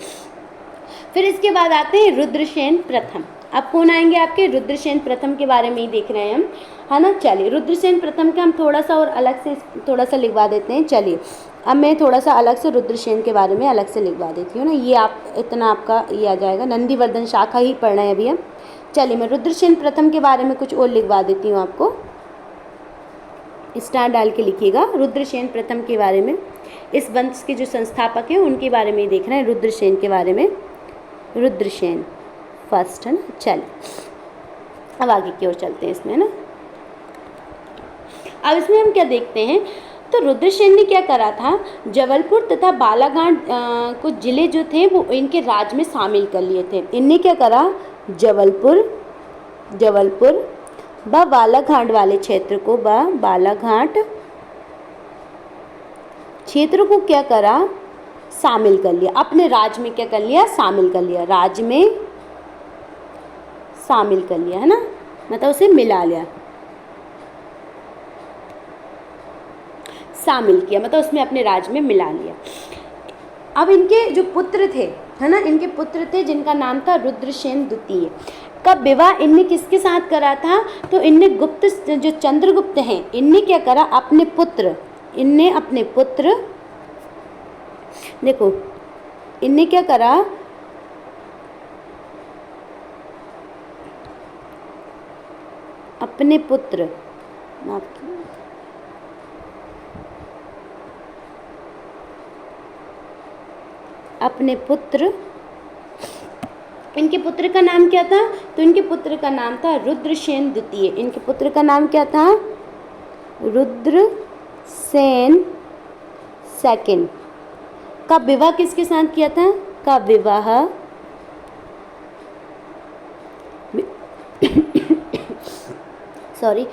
S1: फिर इसके बाद आते हैं रुद्रसेन प्रथम। अब कौन आएंगे आपके? रुद्रसेन प्रथम के बारे में ही देख रहे हैं हम, है ना। चलिए रुद्रसेन प्रथम का हम थोड़ा सा और अलग से थोड़ा सा लिखवा देते हैं। चलिए अब मैं थोड़ा सा अलग से रुद्रसेन के बारे में अलग से लिखवा देती हूँ ना, ये आप इतना आपका ये आ जाएगा। नंदीवर्धन शाखा ही पढ़ रहे हैं अभी हम। चलिए मैं रुद्रसेन प्रथम के बारे में कुछ और लिखवा देती हूँ आपको, स्टार डाल के लिखिएगा। रुद्रसेन प्रथम के बारे में, इस वंश के जो संस्थापक हैं उनके बारे में देख रहे हैं, रुद्रसेन के बारे में। रुद्रसेन फर्स्ट, है ना। चलिए अब आगे की ओर चलते हैं इसमें, है ना। अब इसमें हम क्या देखते हैं, तो रुद्रसेन ने क्या करा था, जबलपुर तथा बालाघाट कुछ जिले जो थे वो इनके राज में शामिल कर लिए थे। इनने क्या करा, जबलपुर व बालाघाट वाले क्षेत्र को, बालाघाट क्षेत्र को क्या करा, शामिल कर लिया अपने राज में। क्या कर लिया? शामिल कर लिया, राज में शामिल कर लिया, है ना, मतलब उसे मिला लिया, शामिल किया, मतलब उसमें अपने राज में मिला लिया। अब इनके जो पुत्र थे, है ना, इनके पुत्र थे जिनका नाम था रुद्रसेन द्वितीय। का विवाह इनने किसके साथ करा था, तो इनने गुप्त जो चंद्रगुप्त हैं, इनने क्या करा, अपने पुत्र, इनने अपने पुत्र, देखो इनने क्या करा, अपने पुत्र, अपने पुत्र, इनके पुत्र का नाम क्या था, तो इनके पुत्र का नाम था रुद्रसेन द्वितीय। इनके पुत्र का नाम क्या था, रुद्रसेन सेकंड। का विवाह किसके साथ किया था, का विवाह सॉरी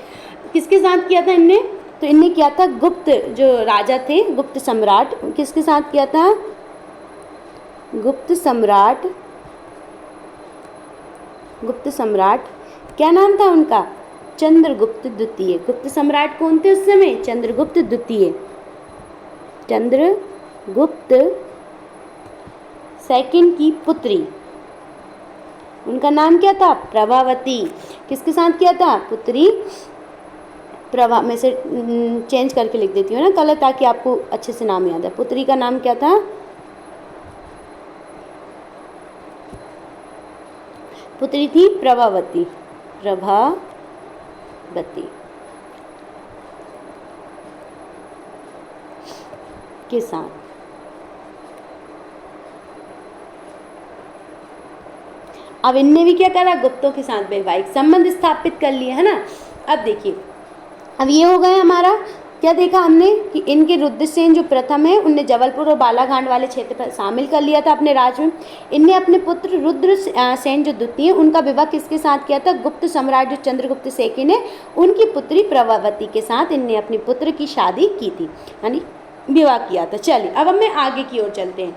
S1: किसके साथ किया था इनने, तो इनने किया था गुप्त जो राजा थे, गुप्त सम्राट, किसके साथ किया था, गुप्त सम्राट क्या नाम था उनका, चंद्रगुप्त द्वितीय। गुप्त सम्राट कौन थे उस समय, चंद्रगुप्त द्वितीय। चंद्रगुप्त सेकंड की पुत्री, उनका नाम क्या था, प्रभावती। किसके साथ किया था, पुत्री प्रभा, में से चेंज करके लिख देती हूँ ना कलर, ताकि आपको अच्छे से नाम याद है। पुत्री का नाम क्या था, पुत्री थी प्रभावती, के साथ। अब इनने भी क्या करा, गुप्तों के साथ वैवाहिक संबंध स्थापित कर लिए, है ना। अब देखिए, अब ये हो गया हमारा, क्या देखा हमने कि इनके रुद्रसेन जो प्रथम है उनने जबलपुर और बालाघाट वाले क्षेत्र पर शामिल कर लिया था अपने राज में। इनने अपने पुत्र रुद्रसेन जो द्वितीय, उनका विवाह किसके साथ किया था, गुप्त सम्राट जो चंद्रगुप्त सेकंड है उनकी पुत्री प्रभावती के साथ इनने अपने पुत्र की शादी की थी, यानी विवाह किया था। चलिए अब हमें आगे की ओर चलते हैं।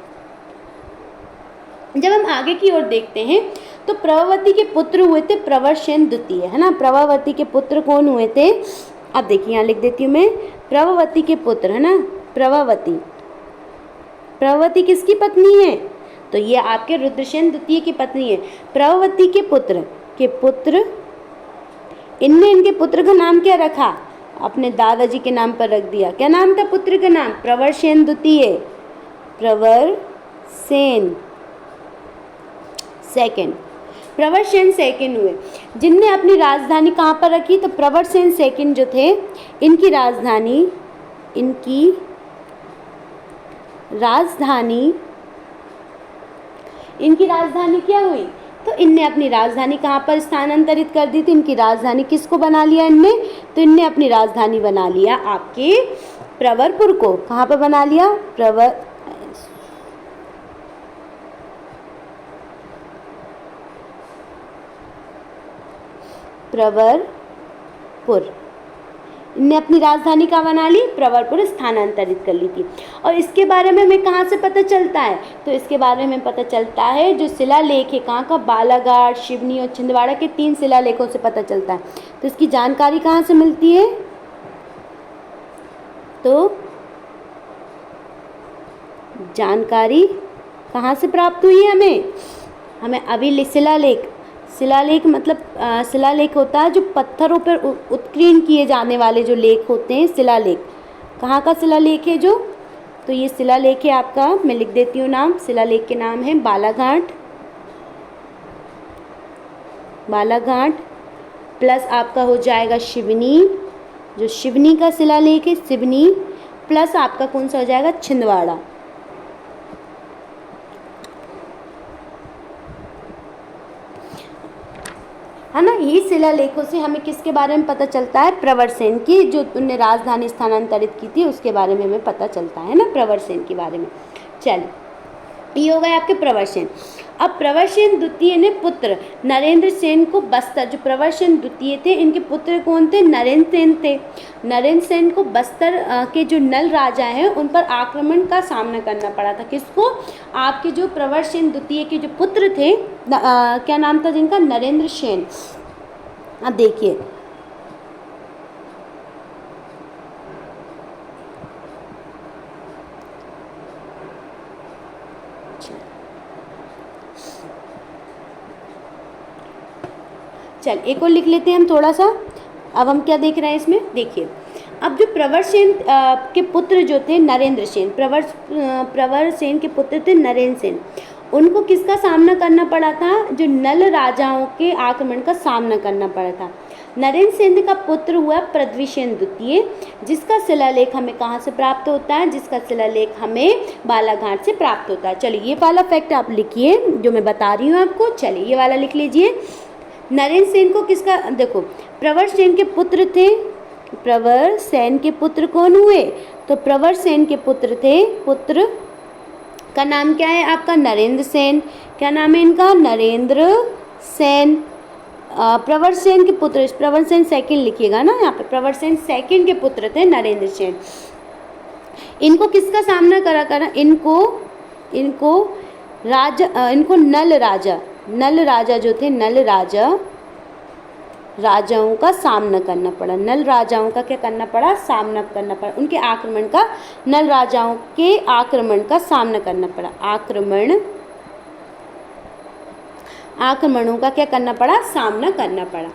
S1: जब हम आगे की ओर देखते हैं तो प्रभावती के पुत्र हुए थे प्रवरसेन द्वितीय, है ना। प्रभावती के पुत्र कौन हुए थे, अब देखिए यहाँ लिख देती हूँ मैं, प्रभावती के पुत्र, है ना। प्रभावती किसकी पत्नी है, तो ये आपके रुद्रसेन द्वितीय की पत्नी है। प्रभावती के पुत्र इनने इनके पुत्र का नाम क्या रखा, अपने दादाजी के नाम पर रख दिया। क्या नाम था पुत्र का नाम, प्रवरसेन द्वितीय, प्रवरसेन सेकंड। प्रवरसेन सेकंड हुए, जिनने अपनी राजधानी कहाँ पर रखी, तो प्रवरसेन सेकंड जो थे इनकी राजधानी क्या हुई, तो इनने अपनी राजधानी कहाँ पर स्थानांतरित कर दी थी, इनकी राजधानी किसको बना लिया इनने, तो इनने अपनी राजधानी बना लिया आपके प्रवरपुर को। कहाँ पर बना लिया, प्रवरपुर। इनने अपनी राजधानी कहाँ बना ली, प्रवरपुर स्थानांतरित कर ली थी। और इसके बारे में हमें कहाँ से पता चलता है, तो इसके बारे में पता चलता है जो शिलालेख है कहाँ का, बालाघाट, शिवनी और छिंदवाड़ा के 3 शिलालेखों से पता चलता है। तो इसकी जानकारी कहाँ से मिलती है, तो जानकारी कहाँ से प्राप्त हुई है हमें अभी शिलालेख मतलब शिलालेख होता है जो पत्थरों पर उत्कीर्ण किए जाने वाले जो लेख होते हैं, शिलालेख। कहाँ का शिलालेख है जो, तो ये शिलालेख है आपका, मैं लिख देती हूँ नाम। शिलालेख के नाम है बालाघाट प्लस आपका हो जाएगा शिवनी, जो शिवनी का शिलालेख है, शिवनी प्लस आपका कौन सा हो जाएगा, छिंदवाड़ा। है ना। ये शिलालेखों से हमें किसके बारे में पता चलता है, प्रवरसेन की, जो उनने राजधानी स्थानांतरित की थी उसके बारे में हमें पता चलता है ना, प्रवरसेन के बारे में। चलिए, ये हो गए आपके प्रवरसेन। अब प्रवरसेन द्वितीय ने पुत्र नरेंद्र सेन को बस्तर, जो प्रवरसेन द्वितीय थे इनके पुत्र कौन थे, नरेंद्र सेन थे। नरेंद्र सेन को बस्तर के जो नल राजा हैं उन पर आक्रमण का सामना करना पड़ा था। किसको, आपके जो प्रवरसेन द्वितीय के जो पुत्र थे, क्या नाम था जिनका, नरेंद्र सेन। अब देखिए, चल एक और लिख लेते हैं हम थोड़ा सा। अब हम क्या देख रहे हैं इसमें, देखिए, अब जो प्रवरसेन के पुत्र जो थे नरेंद्र सेन, प्रवरसेन के पुत्र थे नरेंद्र सेन, उनको किसका सामना करना पड़ा था, जो नल राजाओं के आक्रमण का सामना करना पड़ा था। नरेंद्र सेन का पुत्र हुआ पृथ्वीसेन द्वितीय, जिसका शिलालेख हमें कहाँ से प्राप्त होता है, जिसका शिलालेख हमें बालाघाट से प्राप्त होता है। चलिए, ये वाला फैक्ट आप लिखिए जो मैं बता रही हूँ आपको। चलिए, ये वाला लिख लीजिए। नरेंद्र सेन को किसका, देखो, प्रवरसेन के पुत्र थे, प्रवरसेन के पुत्र कौन हुए, तो प्रवरसेन के पुत्र थे, पुत्र का नाम क्या है आपका, नरेंद्र सेन। क्या नाम है इनका, नरेंद्र सेन। प्रवरसेन के पुत्र, प्रवरसेन सेकंड लिखिएगा ना यहाँ पे, प्रवरसेन सेकंड के पुत्र थे नरेंद्र सेन। इनको किसका सामना करा, इनको नल राजा जो थे, राजाओं का सामना करना पड़ा। नल राजाओं का क्या करना पड़ा, सामना करना पड़ा, उनके आक्रमण का, नल राजाओं के आक्रमण का सामना करना पड़ा। आक्रमणों का क्या करना पड़ा, सामना करना पड़ा।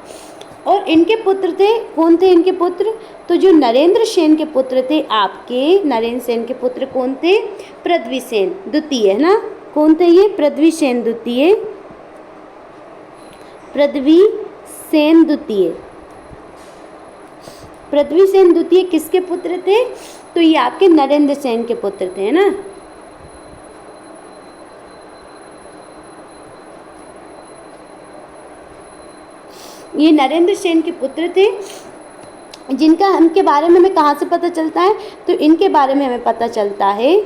S1: और इनके पुत्र थे, कौन थे इनके पुत्र, तो जो नरेंद्र सेन के पुत्र थे आपके, नरेंद्र सेन के पुत्र कौन थे, पृथ्वीसेन द्वितीय, है ना। कौन थे ये, पृथ्वीसेन द्वितीय। पृथ्वीसेन द्वितीय किसके पुत्र थे, तो ये आपके नरेंद्र सेन के पुत्र थे, है ना। ये नरेंद्र सेन के पुत्र थे, जिनका इनके बारे में हमें कहाँ से पता चलता है, तो इनके बारे में हमें पता चलता है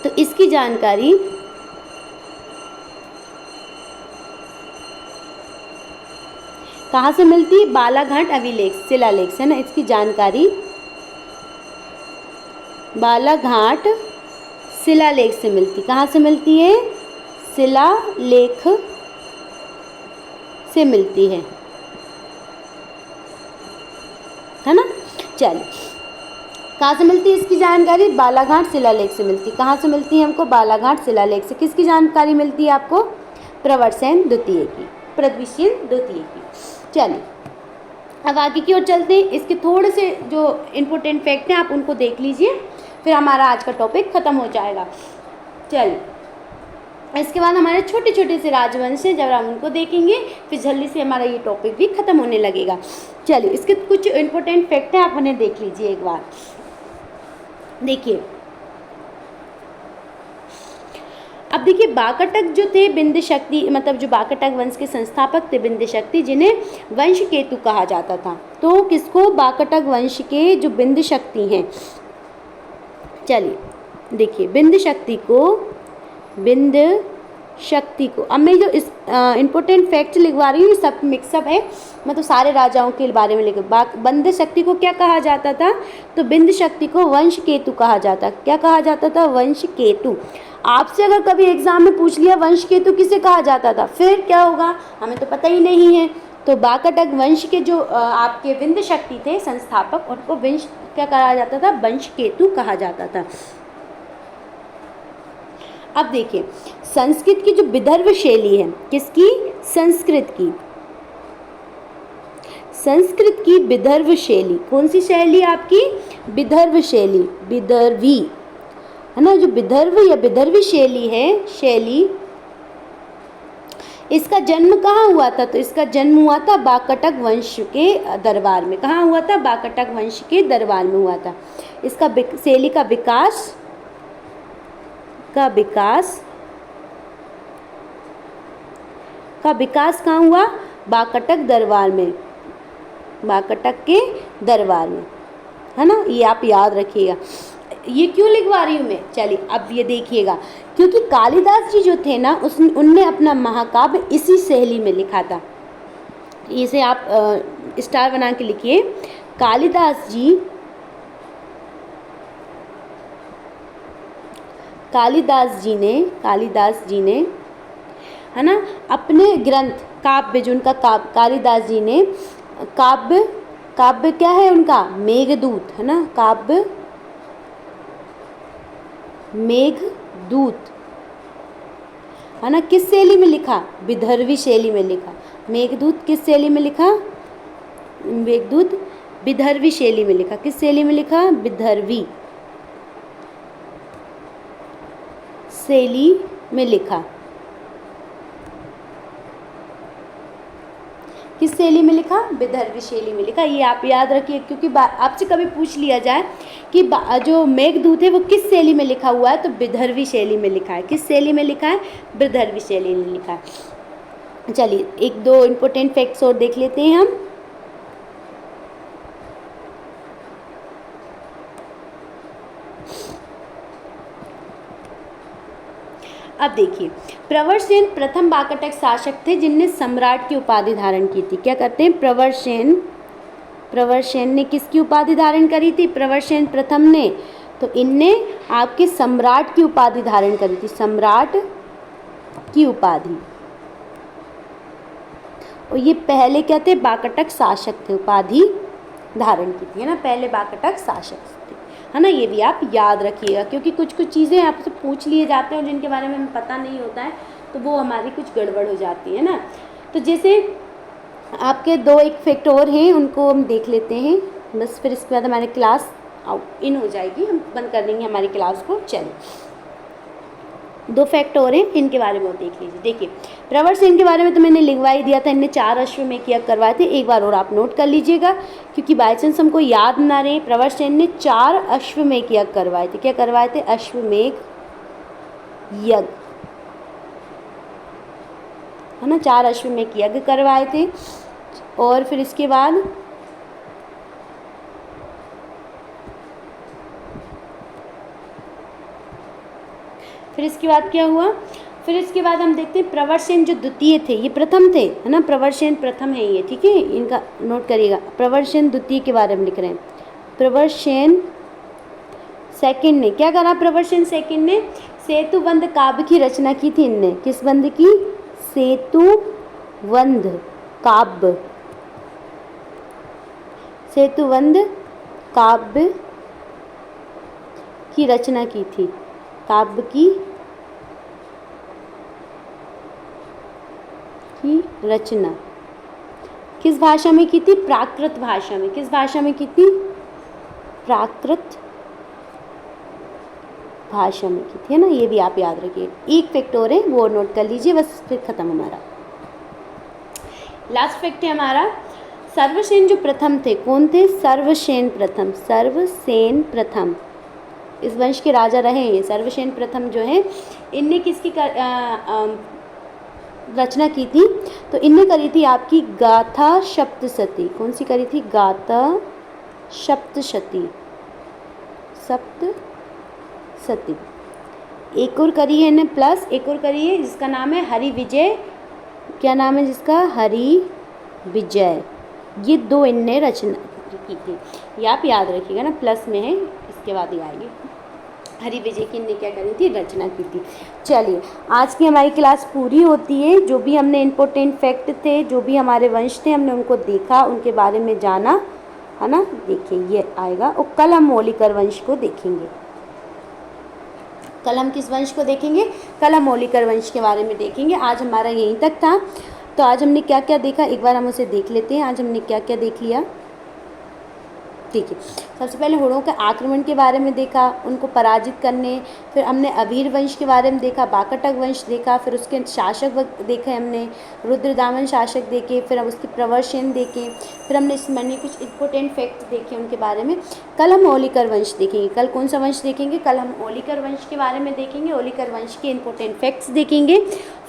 S1: तो इसकी जानकारी कहाँ से मिलती है, बालाघाट अभिलेख शिलालेख से, ना। इसकी जानकारी बालाघाट शिलालेख से मिलती, कहाँ से मिलती है, शिलालेख से मिलती है ना। चलिए, कहाँ से मिलती है इसकी जानकारी, बालाघाट शिलालेख से मिलती। कहाँ से मिलती है हमको, बालाघाट शिलालेख से। किसकी जानकारी मिलती है आपको, प्रवरसेन द्वितीय की, पृथ्वीसेन द्वितीय की। चलिए, अब आगे की ओर चलते हैं। इसके थोड़े से जो इम्पोर्टेंट फैक्ट हैं आप उनको देख लीजिए, फिर हमारा आज का टॉपिक ख़त्म हो जाएगा। चलिए, इसके बाद हमारे छोटे छोटे से राजवंश हैं, जब हम उनको देखेंगे फिर जल्दी से हमारा ये टॉपिक भी ख़त्म होने लगेगा। चलिए, इसके कुछ इम्पोर्टेंट फैक्ट हैं, आप उन्हें देख लीजिए एक बार। देखिए, अब देखिए, बाकटक जो थे बिंद शक्ति, मतलब जो बाकटक वंश के संस्थापक थे बिंद शक्ति, जिन्हें वंश केतु कहा जाता था। तो किसको, बाकटक वंश के जो बिंद शक्ति हैं, चलिए देखिए, बिंद शक्ति को बिंद शक्ति को, अब मैं जो इस इम्पोर्टेंट फैक्ट लिखवा रही हूँ ये सब मिक्सअप है, मैं तो सारे राजाओं के बारे में लिख। बिंद शक्ति को क्या कहा जाता था, तो बिंद शक्ति को वंश केतु कहा जाता। क्या कहा जाता था, वंश केतु। आपसे अगर कभी एग्जाम में पूछ लिया वंश केतु किसे कहा जाता था, फिर क्या होगा, हमें तो पता ही नहीं है। तो वाकाटक वंश के जो आपके विंध्य शक्ति थे संस्थापक, उनको वंश क्या कहा जाता था, वंश केतु कहा जाता था। अब देखिए संस्कृत की जो विदर्भ शैली है, किसकी, संस्कृत की, संस्कृत की विदर्भ शैली, कौन सी शैली आपकी, विदर्भ शैली, विदर्भी है ना, जो विदर्भ या विदर्भी शैली है, शैली, इसका जन्म कहाँ हुआ था, तो इसका जन्म हुआ था वाकाटक वंश के दरबार में। कहाँ हुआ था, वाकाटक वंश के दरबार में हुआ था। इसका शैली का विकास कहाँ हुआ, वाकाटक दरबार में, वाकाटक के दरबार में, है ना, ये आप याद रखिएगा। ये क्यों लिखवा रही हूँ मैं, चलिए अब ये देखिएगा, क्योंकि कालिदास जी जो थे ना उनने अपना महाकाव्य इसी शैली में लिखा था। इसे आप स्टार बना के लिखिए, कालिदास जी ने है ना अपने ग्रंथ काव्य, जो उनका कालिदास जी ने काव्य क्या है उनका, मेघदूत है ना, काव्य मेघदूत है ना, किस शैली में लिखा, विदर्भी शैली में लिखा। मेघदूत किस शैली में लिखा, मेघदूत विदर्भी शैली में लिखा। किस शैली में लिखा, विदर्भी शैली में लिखा। किस शैली में लिखा, विदर्भी शैली में लिखा। ये आप याद रखिए, क्योंकि आपसे कभी पूछ लिया जाए कि जो मेघदूत है वो किस शैली में लिखा हुआ है, तो विदर्भी शैली में लिखा है। किस शैली में लिखा है, विदर्भी शैली में लिखा है। चलिए एक दो इम्पोर्टेंट फैक्ट्स और देख लेते हैं हम। अब देखिए प्रवरसेन प्रथम वाकाटक शासक थे जिनने सम्राट की उपाधि धारण की थी। क्या करते हैं, प्रवरसेन ने किसकी उपाधि धारण करी थी, प्रवरसेन प्रथम ने, तो इनने आपके सम्राट की उपाधि धारण करी थी, सम्राट की उपाधि। और ये पहले क्या थे, वाकाटक शासक थे, उपाधि धारण की थी, है ना, पहले वाकाटक शासक थे, है ना। ये भी आप याद रखिएगा, क्योंकि कुछ कुछ चीज़ें आपसे पूछ लिए जाते हैं और जिनके बारे में हमें पता नहीं होता है, तो वो हमारी कुछ गड़बड़ हो जाती है ना। तो जैसे आपके दो एक फैक्ट और हैं, उनको हम देख लेते हैं बस, फिर इसके बाद हमारी क्लास इन हो जाएगी, हम बंद कर देंगे हमारी क्लास को। चलिए दो फैक्ट और हैं, इनके बारे में देख लीजिए। देखिए प्रवरसेन के बारे में तो मैंने लिखवा ही दिया था, इनने 4 अश्वमेध यज्ञ करवाए थे। एक बार और आप नोट कर लीजिएगा, क्योंकि बाई चांस हमको याद ना रहे। प्रवरसेन ने 4 अश्वमेध यज्ञ करवाए थे। क्या करवाए थे, अश्वमेध यज्ञ, है ना, 4 अश्वमेध यज्ञ करवाए थे। और फिर इसके बाद क्या हुआ, फिर इसके बाद हम देखते हैं प्रवरसेन जो द्वितीय थे, ये प्रथम थे, है ना, प्रवरसेन प्रथम है ये, ठीक है, इनका नोट करिएगा। प्रवरसेन द्वितीय के बारे में लिख रहे हैं। प्रवरसेन सेकंड ने क्या करा, प्रवरसेन सेकंड ने सेतुबंध काव्य की रचना की थी इनने। किस बंध की, सेतुबंध काव्य, सेतुबंध काव्य की रचना की थी। काव्य की रचना किस भाषा में की थी, प्राकृत भाषा में। किस भाषा में की थी, प्राकृत भाषा में की थी, है ना। ये भी आप याद रखिए। एक फैक्ट और है, वो नोट कर लीजिए, बस फिर खत्म हमारा। लास्ट फैक्ट है हमारा, सर्वसेन जो प्रथम थे, कौन थे, सर्वसेन प्रथम। सर्वसेन प्रथम इस वंश के राजा रहे हैं। सर्वसेन प्रथम जो है, इनने किसकी रचना की थी, तो इनने करी थी आपकी गाथा सप्तशती। कौन सी करी थी, गाथा सप्तशती, सप्तशती, एक और करी है ना प्लस, एक और करी है जिसका नाम है हरि विजय। क्या नाम है जिसका? हरि विजय। ये 2 इनने रचना की थी, ये आप याद रखिएगा ना, प्लस में है, इसके बाद ही आएगी। हरि विजय की इनने क्या करी थी? रचना की थी। चलिए, आज की हमारी क्लास पूरी होती है। जो भी हमने इम्पोर्टेंट फैक्ट थे, जो भी हमारे वंश थे, हमने उनको देखा, उनके बारे में जाना, है ना। देखिए ये आएगा, और कल हम मौलिकर वंश को देखेंगे। कल हम किस वंश को देखेंगे? कल हम मौलिकर वंश के बारे में देखेंगे। आज हमारा यहीं तक था। तो आज हमने क्या क्या देखा, एक बार हम उसे देख लेते हैं। आज हमने क्या क्या देख लिया, ठीक है। सबसे पहले हुणों के आक्रमण के बारे में देखा, उनको पराजित करने, फिर हमने अभीर वंश के बारे में देखा, बाकटक वंश देखा, फिर उसके शासक देखे हमने, रुद्रदामन शासक देखे, फिर हम उसके प्रवरसेन देखे, फिर हमने इसमें कुछ इंपॉर्टेंट फैक्ट देखे उनके बारे में। कल हम ओलिकर वंश देखेंगे। कल कौन सा वंश देखेंगे? कल हम ओलिकर वंश के बारे में देखेंगे, ओलिकर वंश के इंपॉर्टेंट फैक्ट्स देखेंगे।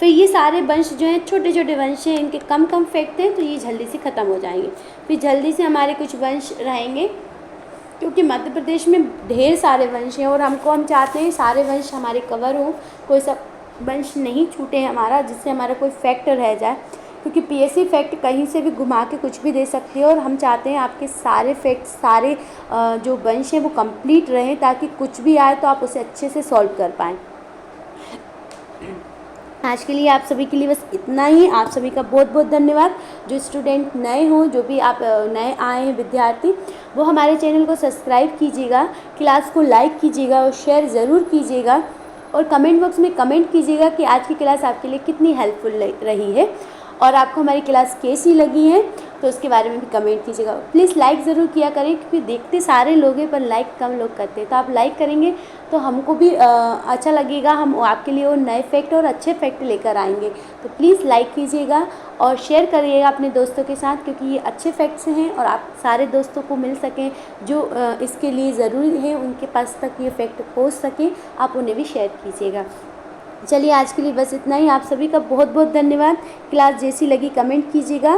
S1: फिर ये सारे वंश जो हैं छोटे छोटे वंश हैं, इनके कम कम फैक्ट हैं, तो ये जल्दी से ख़त्म हो जाएंगे। फिर जल्दी से हमारे कुछ वंश रहेंगे, क्योंकि मध्य प्रदेश में ढेर सारे वंश हैं और हम चाहते हैं सारे वंश हमारे कवर हों, कोई सा वंश नहीं छूटे हमारा, जिससे हमारा कोई फैक्ट रह जाए, क्योंकि पीएससी फैक्ट कहीं से भी घुमा के कुछ भी दे सकती है। और हम चाहते हैं आपके सारे फैक्ट, सारे जो वंश हैं वो कंप्लीट रहें, ताकि कुछ भी आए तो आप उसे अच्छे से सॉल्व कर पाएँ। आज के लिए आप सभी के लिए बस इतना ही। आप सभी का बहुत बहुत धन्यवाद। जो स्टूडेंट नए हों, जो भी आप नए आए हैं विद्यार्थी, वो हमारे चैनल को सब्सक्राइब कीजिएगा, क्लास को लाइक कीजिएगा और शेयर ज़रूर कीजिएगा, और कमेंट बॉक्स में कमेंट कीजिएगा कि आज की क्लास आपके लिए कितनी हेल्पफुल रही है, और आपको हमारी क्लास कैसी लगी है, तो उसके बारे में भी कमेंट कीजिएगा। प्लीज़ लाइक ज़रूर किया करें, क्योंकि देखते सारे लोग हैं पर लाइक कम लोग करते हैं। तो आप लाइक करेंगे तो हमको भी अच्छा लगेगा, हम आपके लिए वो नए फैक्ट और अच्छे फैक्ट लेकर आएंगे। तो प्लीज़ लाइक कीजिएगा और शेयर करिएगा अपने दोस्तों के साथ, क्योंकि ये अच्छे फैक्ट्स हैं और आप सारे दोस्तों को मिल सकें जो इसके लिए ज़रूरी है, उनके पास तक ये फैक्ट पहुँच सकें, आप उन्हें भी शेयर कीजिएगा। चलिए, आज के लिए बस इतना ही। आप सभी का बहुत बहुत धन्यवाद। क्लास जैसी लगी कमेंट कीजिएगा।